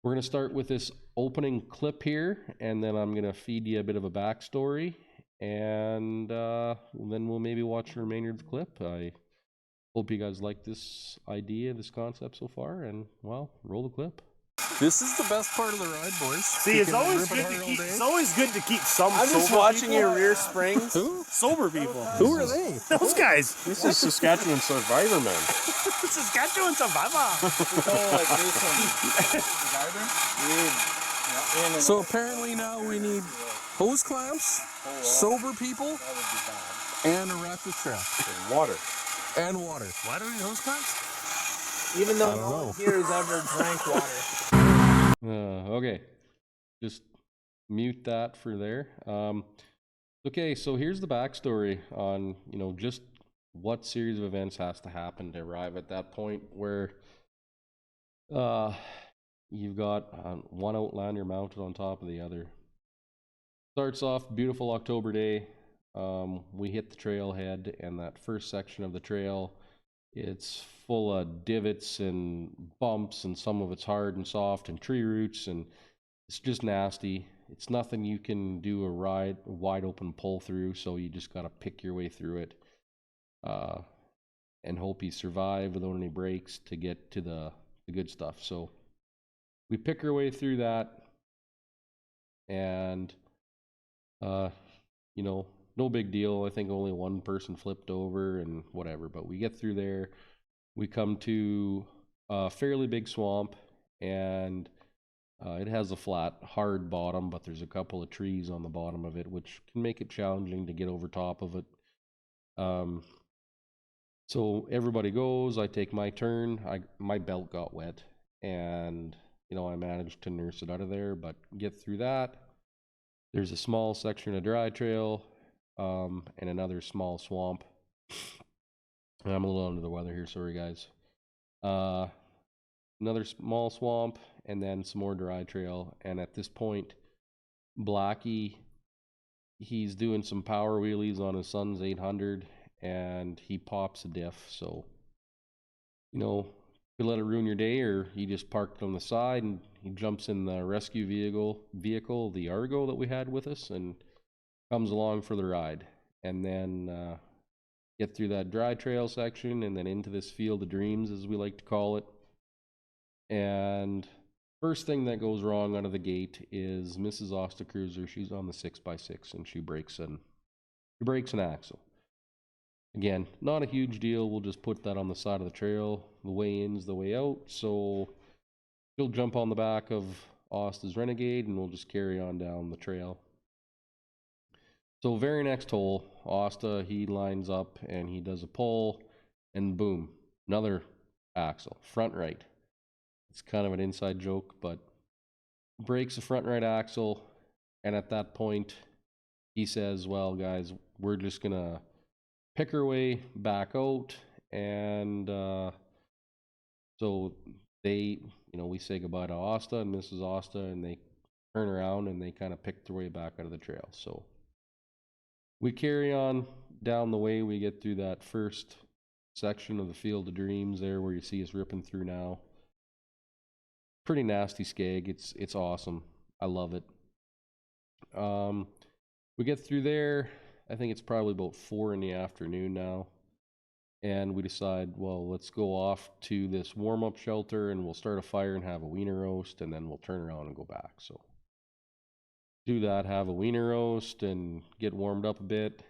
We're going to start with this opening clip here, and then I'm going to feed you a bit of a backstory, and then we'll maybe watch the remainder of the clip. I hope you guys like this idea, this concept so far, and, well, roll the clip. This is the best part of the ride, boys. See, it's always good to keep some. I'm just watching your rear springs. Who? Sober people. Who are they? Those guys. This is Saskatchewan Survivor Man. Saskatchewan Survivor. So apparently now we need hose clamps, sober people, and a rapid strap. And water. And water. Why do we need hose clamps? Even though no one here has ever drank water. Okay, just mute that for there. Okay, so here's the backstory on, just what series of events has to happen to arrive at that point where you've got one Outlander mounted on top of the other. Starts off beautiful October day. We hit the trailhead, and that first section of the trail, it's full of divots and bumps, and some of it's hard and soft and tree roots, and it's just nasty. It's nothing you can do a wide open pull through, so you just got to pick your way through it and hope you survive without any breaks to get to the good stuff. So we pick our way through that, and no big deal. I think only one person flipped over and whatever, but we get through there. We come to a fairly big swamp, and it has a flat, hard bottom, but there's a couple of trees on the bottom of it, which can make it challenging to get over top of it. So everybody goes. I take my turn. My belt got wet, and I managed to nurse it out of there, but get through that. There's a small section of dry trail, and another small swamp. I'm a little under the weather here, sorry guys. Another small swamp, and then some more dry trail. And at this point, Blackie, he's doing some power wheelies on his son's 800, and he pops a diff. So, you let it ruin your day, or he just parked on the side and he jumps in the rescue vehicle, the Argo that we had with us, and comes along for the ride. And then get through that dry trail section, and then into this field of dreams, as we like to call it. And first thing that goes wrong out of the gate is Mrs. Ostacruiser. She's on the 6x6, and she breaks an axle. Again, not a huge deal. We'll just put that on the side of the trail. The way in's the way out. So she'll jump on the back of Osta's Renegade, and we'll just carry on down the trail. So very next hole, Osta, he lines up and he does a pull, and boom, another axle, front right. It's kind of an inside joke, but breaks the front right axle, and at that point, he says, well, guys, we're just going to pick our way back out, and so they, we say goodbye to Osta and Mrs. Osta, and they turn around and they kind of pick their way back out of the trail. So we carry on down the way. We get through that first section of the Field of Dreams there where you see us ripping through now. Pretty nasty skeg. It's awesome. I love it. We get through there. I think it's probably about 4 in the afternoon now. And we decide, well, let's go off to this warm-up shelter, and we'll start a fire and have a wiener roast, and then we'll turn around and go back. So do that, have a wiener roast, and get warmed up a bit,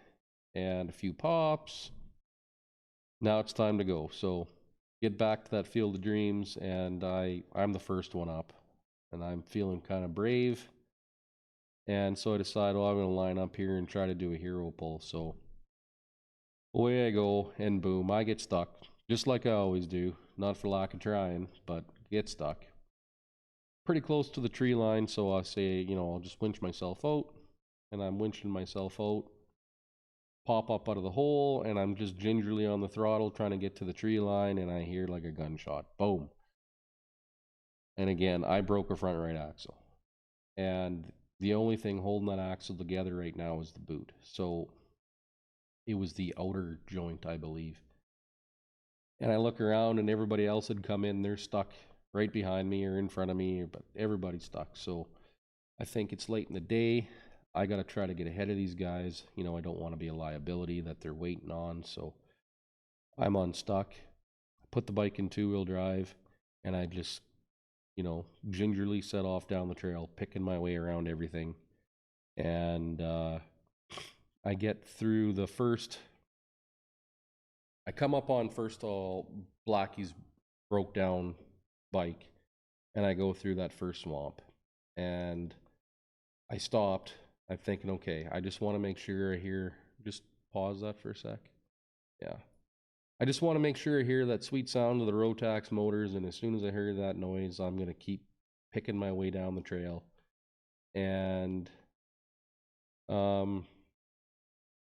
and a few pops. Now it's time to go. So get back to that Field of Dreams, and I'm the first one up, and I'm feeling kind of brave. And so I decide, well, I'm going to line up here and try to do a hero pull. So away I go, and boom, I get stuck, just like I always do. Not for lack of trying, but get stuck. Pretty close to the tree line, so I say, I'll just winch myself out, and I'm winching myself out, pop up out of the hole, and I'm just gingerly on the throttle trying to get to the tree line, and I hear like a gunshot. Boom. And again, I broke a front right axle. And the only thing holding that axle together right now is the boot. So it was the outer joint, I believe. And I look around, and everybody else had come in. They're stuck right behind me or in front of me, but everybody's stuck. So I think it's late in the day. I got to try to get ahead of these guys. You know, I don't want to be a liability that they're waiting on. So I'm unstuck. I put the bike in two-wheel drive, and I just, you know, gingerly set off down the trail, picking my way around everything. And I get through the first. I come up on first all Blackie's broke down bike, and I go through that first swamp, and I stopped. I'm thinking, okay, I just want to make sure I hear. Just pause that for a sec. Yeah. I just want to make sure I hear that sweet sound of the Rotax motors, and as soon as I hear that noise, I'm going to keep picking my way down the trail. And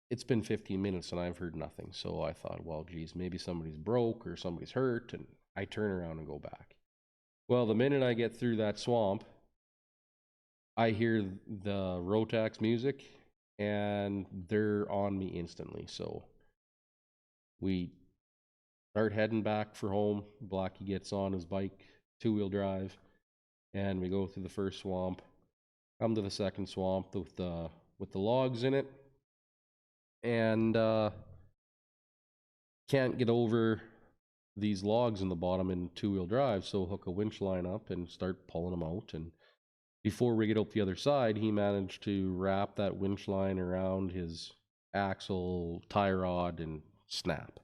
it's been 15 minutes and I've heard nothing. So I thought, well, geez, maybe somebody's broke or somebody's hurt, and I turn around and go back. Well, the minute I get through that swamp, I hear the Rotax music, and they're on me instantly. So we start heading back for home. Blackie gets on his bike, two-wheel drive, and we go through the first swamp, come to the second swamp with the logs in it, and can't get over these logs in the bottom in two-wheel drive, so hook a winch line up and start pulling them out. And before we get up the other side, he managed to wrap that winch line around his axle, tie rod, and snap.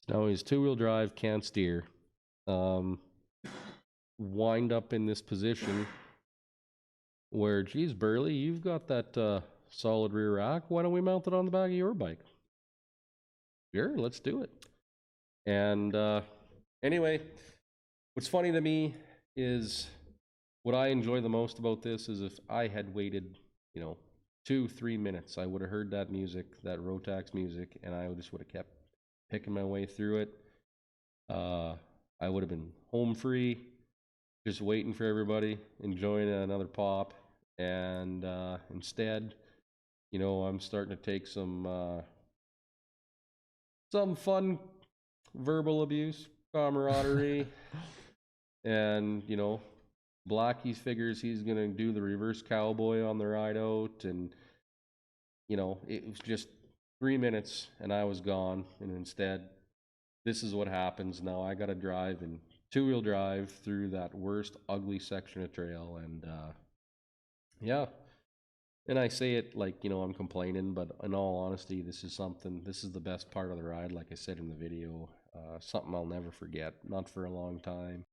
Now his two-wheel drive can't steer. Wind up in this position where, geez, Burley, you've got that solid rear rack. Why don't we mount it on the back of your bike? Sure, let's do it. And anyway, what's funny to me is what I enjoy the most about this is if I had waited, 2-3 minutes, I would have heard that music, that Rotax music, and I just would have kept picking my way through it. I would have been home free, just waiting for everybody, enjoying another pop. And instead, I'm starting to take some fun verbal abuse, camaraderie, and Blackie figures he's gonna do the reverse cowboy on the ride out, and it was just 3 minutes and I was gone. And instead, this is what happens now. I gotta drive in two-wheel drive through that worst ugly section of trail, and yeah. And I say it like, I'm complaining, but in all honesty, this is the best part of the ride, like I said in the video. Something I'll never forget, not for a long time.